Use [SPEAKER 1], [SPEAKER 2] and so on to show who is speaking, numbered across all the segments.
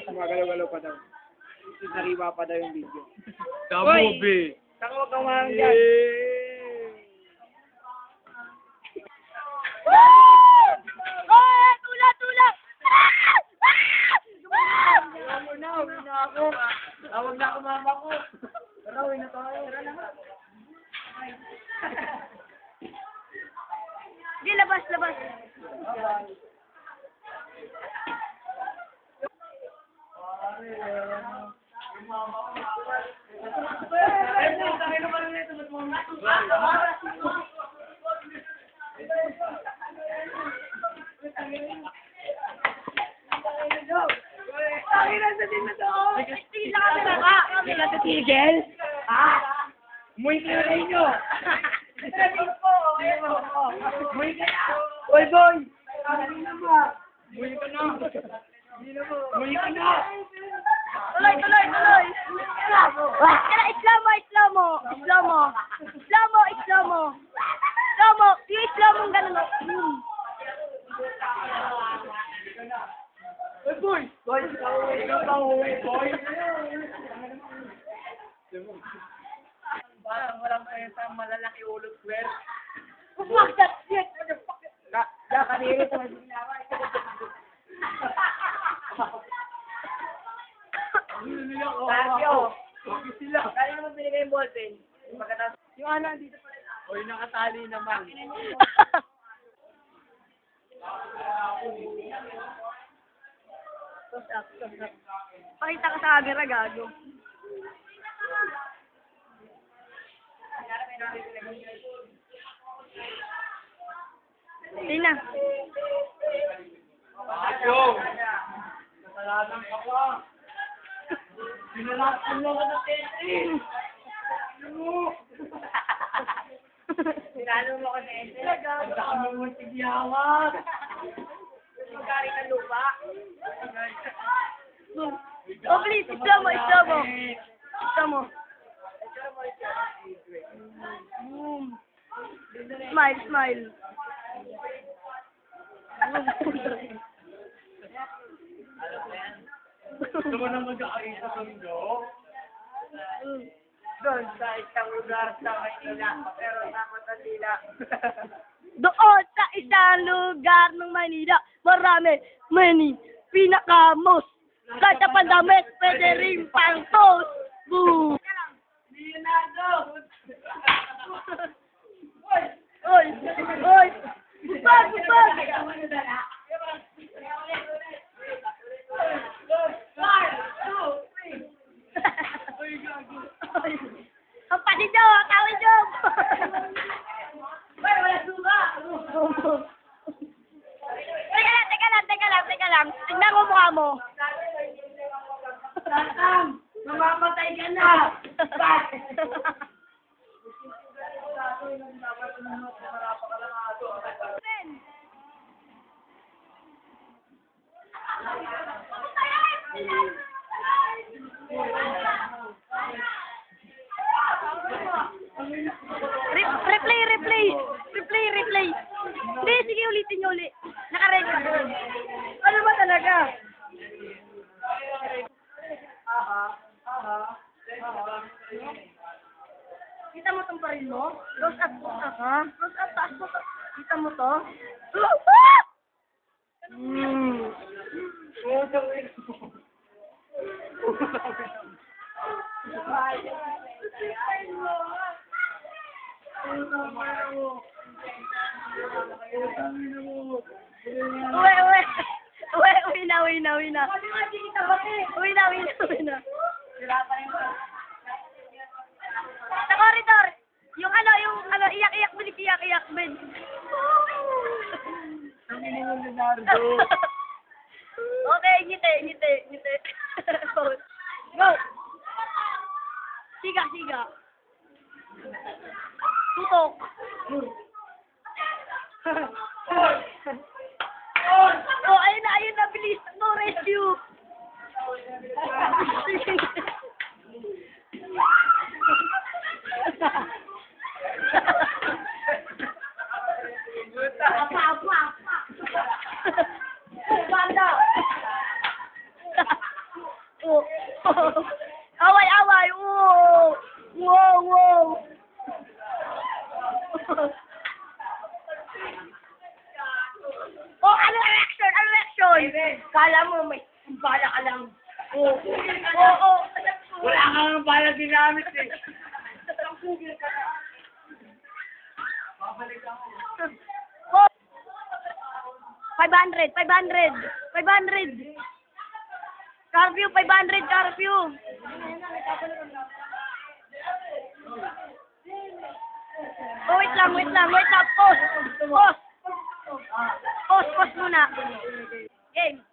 [SPEAKER 1] Gumagalaw-galaw pa daw. Sariwa pa daw yung video.
[SPEAKER 2] The movie.
[SPEAKER 1] Saka huwag kang marang dyan.
[SPEAKER 3] Tula!
[SPEAKER 1] Huwag na ako. Huwag na ako mama ko. Tara, uwi na tayo.
[SPEAKER 3] Di, labas.
[SPEAKER 1] Hindi ka titigil? Umuwi kayo na inyo. Umuwi ka na. Boy! Umuwi ka na. Umuwi ka na.
[SPEAKER 3] Tuloy! Islamo! Yung Islamo ganun.
[SPEAKER 1] Boy! Ikaw pa uwi, boy. Walang kwenta, malalaki ulo swear.
[SPEAKER 3] Fuck that shit!
[SPEAKER 1] Kanina ito, may ginawa. Kanina mo binigay yung ballpen. Yung ano, dito pa rin. Oy, nakatali naman.
[SPEAKER 3] Pakita ka sa camera, gago. Tina.
[SPEAKER 1] Yo! Kasalanan ka pa. Pinalakan mo ka ng tete. Pinalo mo ka ng tete. Ang dami mo tigyawat. Magkari ng lupa.
[SPEAKER 3] Oh, please, Islamo. Smile.
[SPEAKER 1] Gusto mo na mag-aari sa mundo? Doon sa isang lugar sa Maynila, pero takot ang tila.
[SPEAKER 3] Doon sa isang lugar ng Manila, many pinakamos. Kada pandamit, pwede rin pang-toast. Boo!
[SPEAKER 1] Leonardo!
[SPEAKER 3] Oy! Bag! Ang patido! Tawid job!
[SPEAKER 1] Wala suga!
[SPEAKER 3] Teka lang. Tignan mo mukha mo.
[SPEAKER 1] Tatang! Mamamatay ka na!
[SPEAKER 3] Replay. Hindi, sige, ulitin nyo ulit. Naka-record. Ano ba talaga? Kita mo tong paril mo? Close up, ha? Close up, taas mo to. Kita mo to? Uwi na. Uwi na. Sa corridor. Yung iyak-iyak, Ben. Okay, ngiti. Go. Siga. Tutok. Oh, ayun na, bilis. No rescue. Apa. Banda. Away, away. Wow. Wow, wow. Oh, ano reaction? Ano reaction? Kala mo may bala ka lang. Oh, oh.
[SPEAKER 1] Wala ka nga pala ginamit eh.
[SPEAKER 3] Oh. 500, 500, 500. Curfew, 500, curfew. Oh, wait lang. Pause. Pause muna. Game.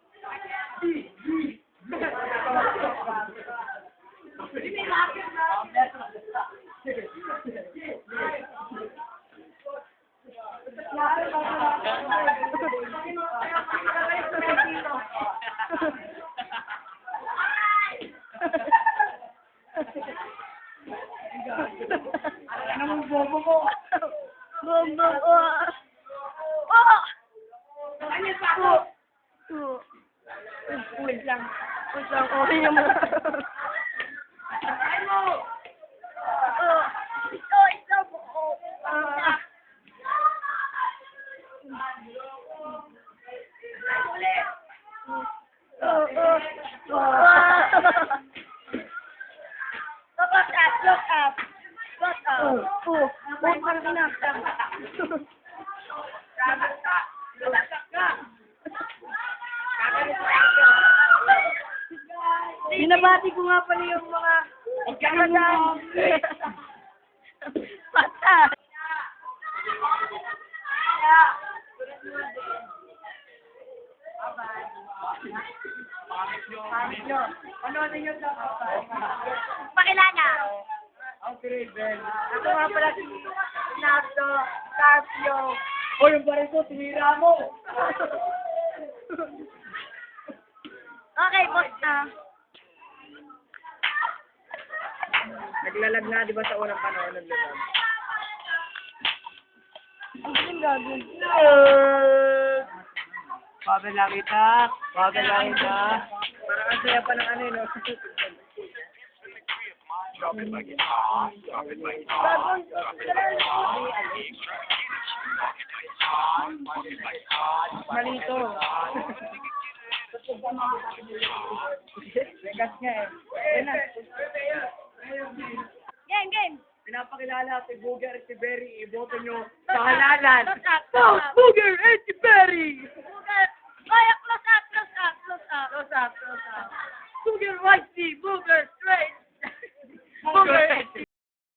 [SPEAKER 1] Ano mo bobo mo?
[SPEAKER 3] Bombo. Oh!
[SPEAKER 1] Ano pa ako?
[SPEAKER 3] Wait lang. Okay naman.
[SPEAKER 1] Ano?
[SPEAKER 3] Stop. Look up. Parang kinakam. Binabati ko nga pala yung mga kagadaan. Basta.
[SPEAKER 1] Panoodin nyo sa
[SPEAKER 3] Pakilala.
[SPEAKER 1] ang Travel. Ako nga pala si Nato, Carpio. O yung baril ko, tinira mo.
[SPEAKER 3] Okay, boss na.
[SPEAKER 1] Naglalag na, di ba sa unang panahon naglalag?
[SPEAKER 3] Ang gagawin.
[SPEAKER 1] Bagal lang kita. Parang ang saya pa ng ano yun, no? Malito. Vegas niya eh. Ayun na.
[SPEAKER 3] Game.
[SPEAKER 1] Pinapakilala si Booger at si Berry. Iboto nyo sa halalan.
[SPEAKER 3] Close up.
[SPEAKER 1] Booger and si Berry!
[SPEAKER 3] Kaya close up.
[SPEAKER 1] Close up.
[SPEAKER 3] Booger right, Booger straight. Booger